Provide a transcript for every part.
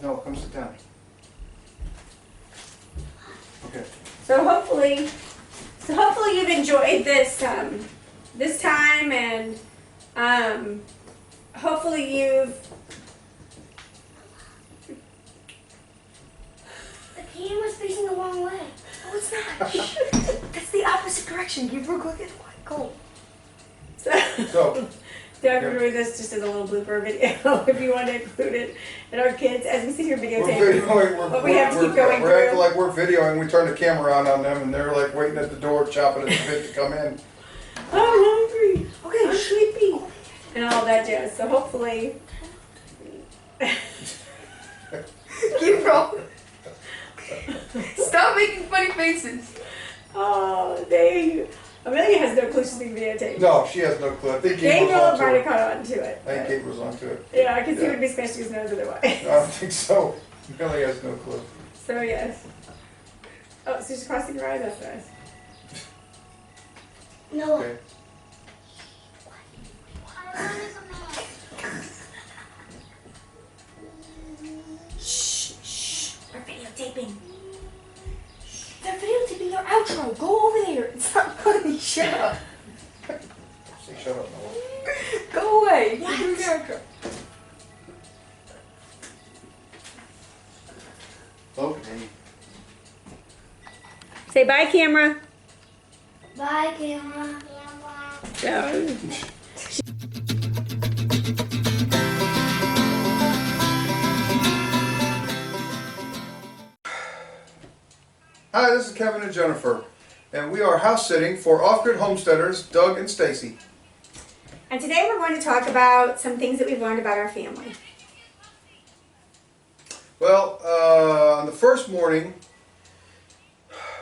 No, come sit down. Okay. So hopefully you've enjoyed this this time, and hopefully you've. The camera's facing the wrong way. Oh, it's not. That's the opposite direction. You were going to go. So. Doug doing this just as a little blooper video, if you want to include it. And our kids, as we sit here videotaping, but we have to keep going through. We're acting like we're videoing. We turn the camera on them, and they're like waiting at the door, chopping at the bit to come in. I'm hungry. Okay, I'm sleepy. And all that jazz. So hopefully. Keep rolling. Stop making funny faces. Oh, Amelia has no clue she's being videotaped. No, she has no clue. I think Kate Gabriel was might onto have it. caught on to it. I think Kate was onto it. Yeah, I can see it would be scratching his nose otherwise. I don't think so. Millie has no clue. So yes. Oh, so she's crossing her eyes. That's nice. No. Okay. Shh. We're videotaping. They're videotaping your outro. Go over there. It's not funny. Shut up. Say shut up, Noah. Go away. What? You're doing the outro. Okay. Say bye, camera. Bye, camera. Yeah. Hi, this is Kevin and Jennifer, and we are house sitting for off-grid homesteaders Doug and Stacy. And today we're going to talk about some things that we've learned about our family. Well, on the first morning,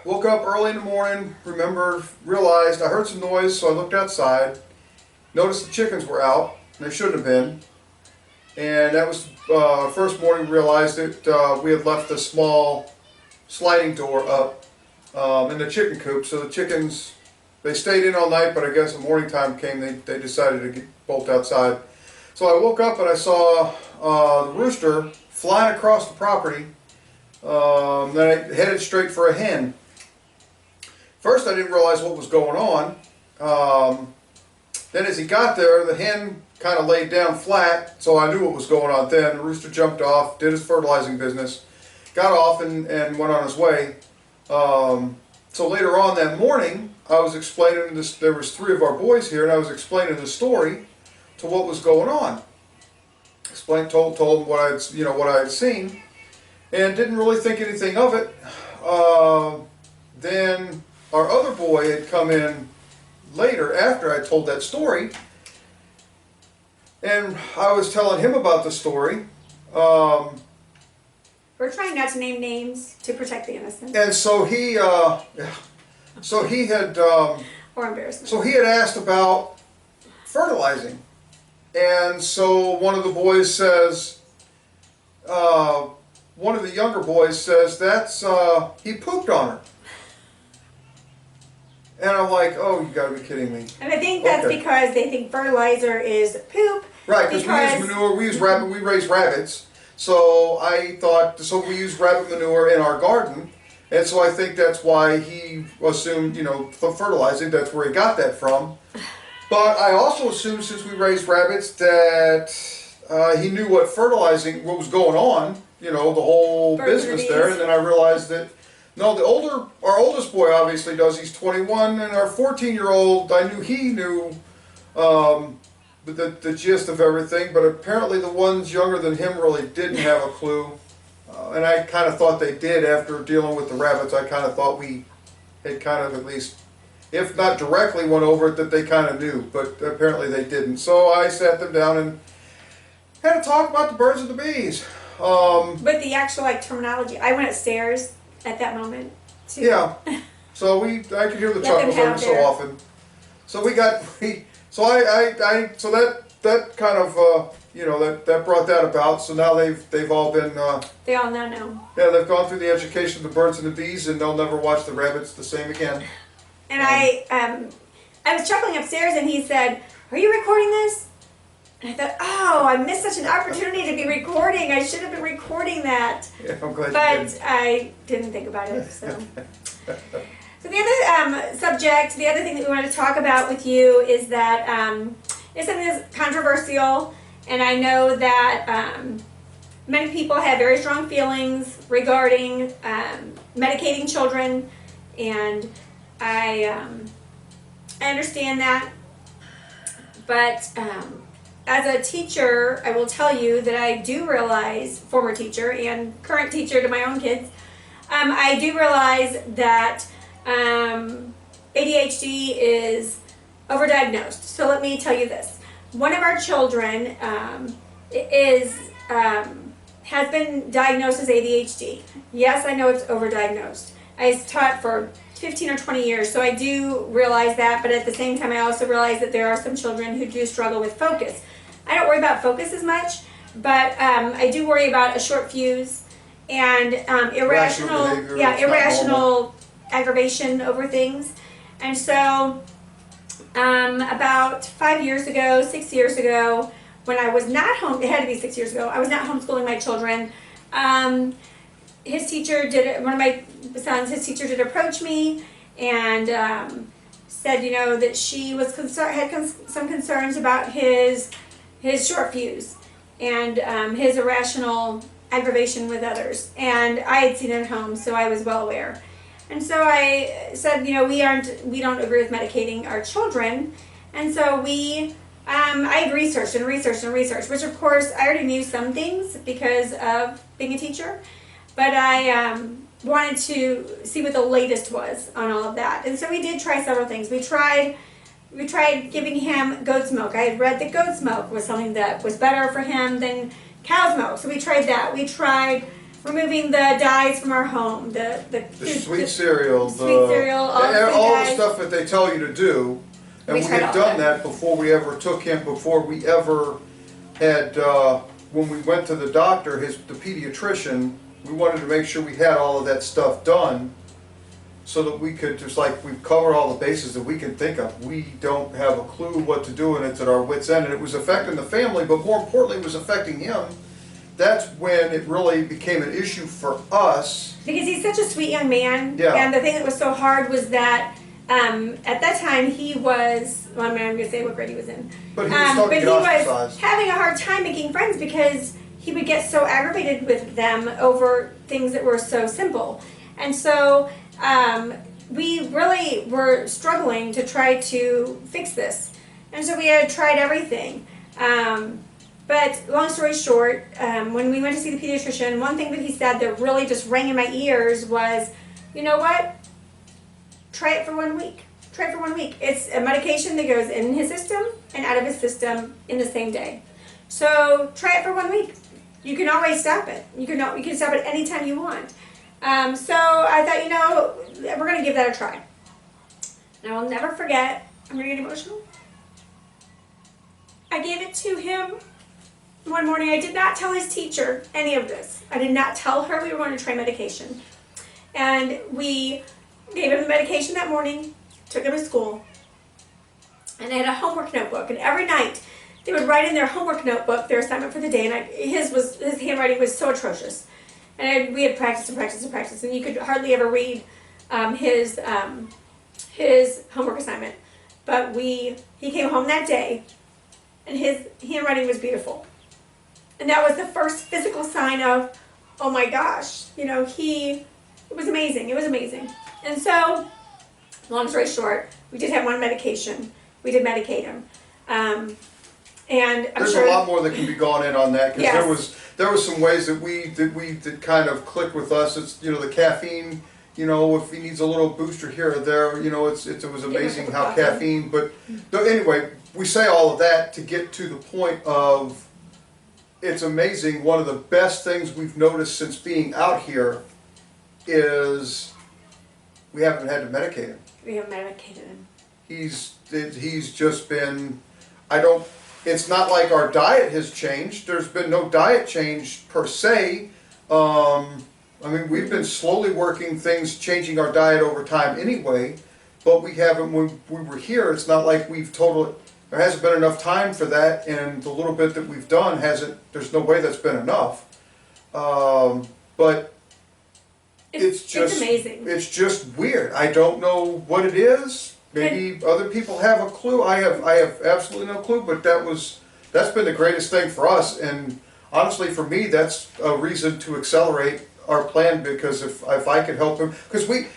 woke up early in the morning, realized I heard some noise, so I looked outside, noticed the chickens were out, and they shouldn't have been. And that was first morning realized that we had left a small sliding door up in the chicken coop, so the chickens, they stayed in all night, but I guess when morning time came, they decided to bolt outside. So I woke up and I saw the rooster flying across the property. Then I headed straight for a hen. First I didn't realize what was going on. Then as he got there, the hen kind of laid down flat, so I knew what was going on then. The rooster jumped off, did his fertilizing business, got off and went on his way. So later on that morning, I was explaining this. There was 3 of our boys here, and I was explaining the story to what was going on. Told them what I had seen, and didn't really think anything of it. Then our other boy had come in later after I told that story, and I was telling him about the story. We're trying not to name names to protect the innocent. And so he had Or embarrassment. so he had asked about fertilizing, and so one of the boys says, one of the younger boys says, that's he pooped on her. And I'm like, oh, you gotta be kidding me. And I think that's because they think fertilizer is poop. Right, because we use manure, we raise rabbits. So I thought, so we use rabbit manure in our garden, and so I think that's why he assumed, fertilizing, that's where he got that from. But I also assumed, since we raised rabbits, that he knew what was going on, the whole business there, and then I realized that, no, our oldest boy obviously does, he's 21, and our 14-year-old, I knew he knew the gist of everything, but apparently the ones younger than him really didn't have a clue. And I kind of thought they did after dealing with the rabbits. I kind of thought we had kind of at least, if not directly went over it, that they kind of knew, but apparently they didn't. So I sat them down and had a talk about the birds and the bees. But the actual terminology, I went upstairs at that moment too. Yeah. So I could hear the chuckles every so often. So that kind of that brought that about. So now they've all been they all now know. Yeah, they've gone through the education of the birds and the bees, and they'll never watch the rabbits the same again. And I was chuckling upstairs, and he said, "Are you recording this?" And I thought, oh, I missed such an opportunity to be recording. I should have been recording that. Yeah, I'm glad you But did. I didn't think about it, so. So the other subject, the other thing that we want to talk about with you is that it's something that's controversial, and I know that many people have very strong feelings regarding medicating children, and I understand that. But as a teacher, I will tell you that I do realize, former teacher and current teacher to my own kids, I do realize that ADHD is overdiagnosed. So let me tell you this. One of our children has been diagnosed as ADHD. Yes, I know it's overdiagnosed. I taught for 15 or 20 years, so I do realize that, but at the same time I also realize that there are some children who do struggle with focus. I don't worry about focus as much, but I do worry about a short fuse and Irrational behavior, it's not irrational aggravation over things. And so about 5 years ago, 6 years ago, when I was not home, it had to be 6 years ago, I was not homeschooling my children. His teacher did, one of my sons, his teacher did approach me and said, you know, that she was had some concerns about his short fuse and his irrational aggravation with others. And I had seen it at home, so I was well aware. And so I said, you know, we don't agree with medicating our children. And so I researched, which of course I already knew some things because of being a teacher. But I wanted to see what the latest was on all of that. And so we did try several things. We tried giving him goat's milk. I had read that goat's milk was something that was better for him than cow's milk. So we tried that. We tried removing the dyes from our home, the sweet cereal, all the stuff that they tell you to do. And we tried had all done that. before we ever took him, before we ever had, when we went to the doctor, the pediatrician, we wanted to make sure we had all of that stuff done so that we could, just like we've covered all the bases that we can think of. We don't have a clue what to do, and it's at our wit's end. And it was affecting the family, but more importantly, it was affecting him. That's when it really became an issue for us. Because he's such a sweet young man. Yeah. And the thing that was so hard was that at that time he was, well, I'm not going to say what grade he was in. But he was starting to get was ostracized. having a hard time making friends because he would get so aggravated with them over things that were so simple. And so we really were struggling to try to fix this. And so we had tried everything. But long story short, when we went to see the pediatrician, one thing that he said that really just rang in my ears was, you know what? Try it for 1 week. Try it for 1 week. It's a medication that goes in his system and out of his system in the same day. So try it for 1 week. You can always stop it. You can stop it anytime you want. So I thought, you know, we're going to give that a try. And I will never forget, I'm going to get emotional. I gave it to him one morning. I did not tell his teacher any of this. I did not tell her we were going to try medication. And we gave him the medication that morning, took him to school, and they had a homework notebook. And every night they would write in their homework notebook their assignment for the day. And his handwriting was so atrocious. And we had practice, and you could hardly ever read his homework assignment. But he came home that day, and his handwriting was beautiful. And that was the first physical sign of, oh my gosh, you know, it was amazing. It was amazing. And so, long story short, we did have one medication. We did medicate him. And I'm There's sure a lot more that can be gone in on that, because Yes. there was some ways that kind of clicked with us. It's, you know, the caffeine, you know, if he needs a little booster here or there, you know, it was amazing how caffeine, but anyway, we say all of that to get to the point of, it's amazing. One of the best things we've noticed since being out here is we haven't had to medicate him. we have medicated him. He's just been, it's not like our diet has changed. There's been no diet change per se. I mean, we've been slowly working things, changing our diet over time anyway, but we haven't, when we were here, it's not like we've there hasn't been enough time for that, and the little bit that we've done hasn't, there's no way that's been enough. But it's just, it's amazing. it's just weird. I don't know what it is. Maybe other people have a clue. I have absolutely no clue, but that's been the greatest thing for us, and honestly for me that's a reason to accelerate our plan, because if I could help him, because we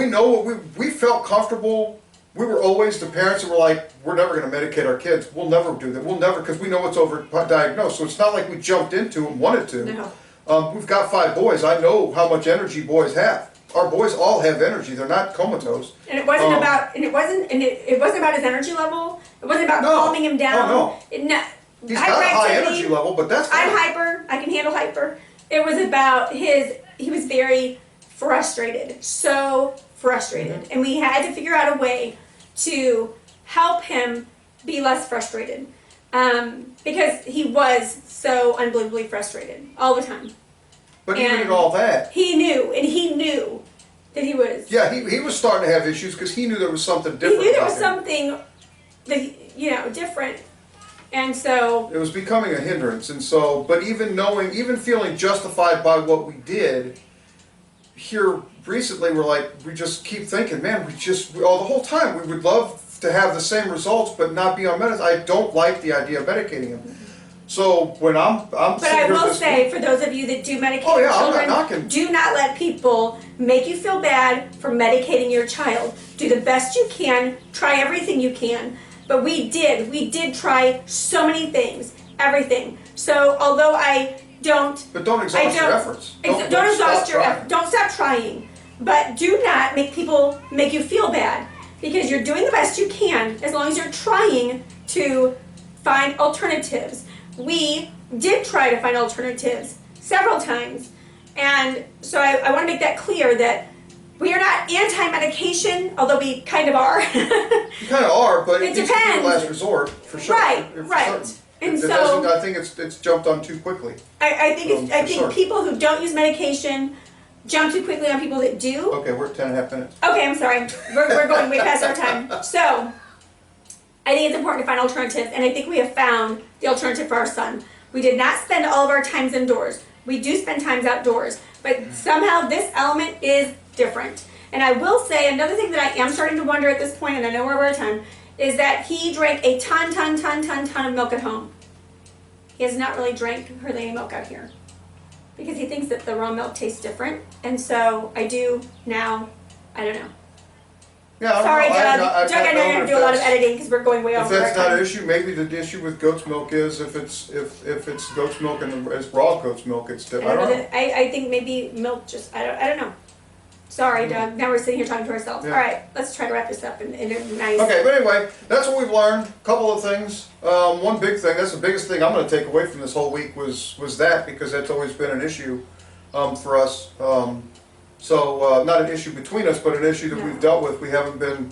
know what we felt comfortable. We were always the parents that were like, we're never going to medicate our kids. We'll never do that. We'll never, because we know it's overdiagnosed. So it's not like we jumped into it and wanted to. No. We've got 5 boys. I know how much energy boys have. Our boys all have energy. They're not comatose. And it wasn't about his energy level. It wasn't about calming him down. Oh, no. He's got a high energy level, but that's fine. I'm hyper. I can handle hyper. It was about he was very frustrated. So frustrated. Mm-hmm. And we had to figure out a way to help him be less frustrated. Because he was so unbelievably frustrated all the time. But even in all that, he knew that he was. yeah, he was starting to have issues because he knew there was something different. He knew there about was him. something that different, and so it was becoming a hindrance. And so, but even feeling justified by what we did here recently, we just keep thinking, man, the whole time we would love to have the same results, but not be on medicine. I don't like the idea of medicating him. So when I'm But I will say, for those of you that do medicate Oh, your yeah, I'm not children, knocking. do not let people make you feel bad for medicating your child. Do the best you can, try everything you can. But we did try so many things, everything. So although I don't... But don't exhaust your efforts. Don't exhaust your efforts. Don't stop trying. But do not make people make you feel bad. Because you're doing the best you can, as long as you're trying to find alternatives. We did try to find alternatives several times, and so I want to make that clear that we are not anti-medication, although we kind of are. You kind of are, but it needs to be a last resort, for sure. Right. And so I think it's jumped on too quickly. I think people who don't use medication jump too quickly on people that do. Okay, we're at 10.5 minutes. Okay, I'm sorry. We're going way past our time. So I think it's important to find alternatives, and I think we have found the alternative for our son. We did not spend all of our times indoors. We do spend times outdoors, but somehow this element is different. And I will say another thing that I am starting to wonder at this point, and I know we're out of time, is that he drank a ton of milk at home. He has not really drank hardly any milk out here because he thinks that the raw milk tastes different. And so I do now. I don't know. Yeah, Sorry, Doug. Doug, I know you're gonna do a lot of editing because we're going way over our time. If that's not an issue, maybe the issue with goat's milk is if it's goat's milk and it's raw goat's milk, it's different. I don't know. I think maybe milk just I don't know. Sorry, Doug. Now we're sitting here talking to ourselves. Yeah. All right, let's try to wrap this up in a nice. Okay, but anyway, that's what we've learned. A couple of things. One big thing. That's the biggest thing I'm going to take away from this whole week was that, because that's always been an issue for us. So not an issue between us, but an issue that we've dealt with. We haven't been,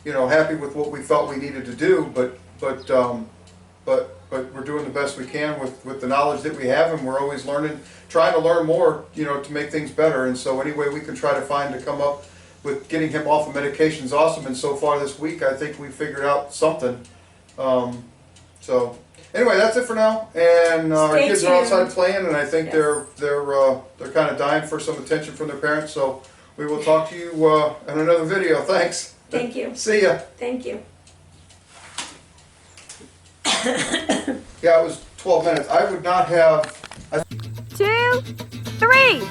happy with what we felt we needed to do, but we're doing the best we can with the knowledge that we have, and we're always learning, trying to learn more, to make things better. And so any way we can try to find to come up with getting him off of medication is awesome. And so far this week, I think we figured out something. So anyway, that's it for now. And our kids are outside playing, and I think they're kind of dying for some attention from their parents. So we will talk to you in another video. Thanks. Thank you. See ya. Thank you. Yeah, it was 12 minutes. I would not have... 2, 3.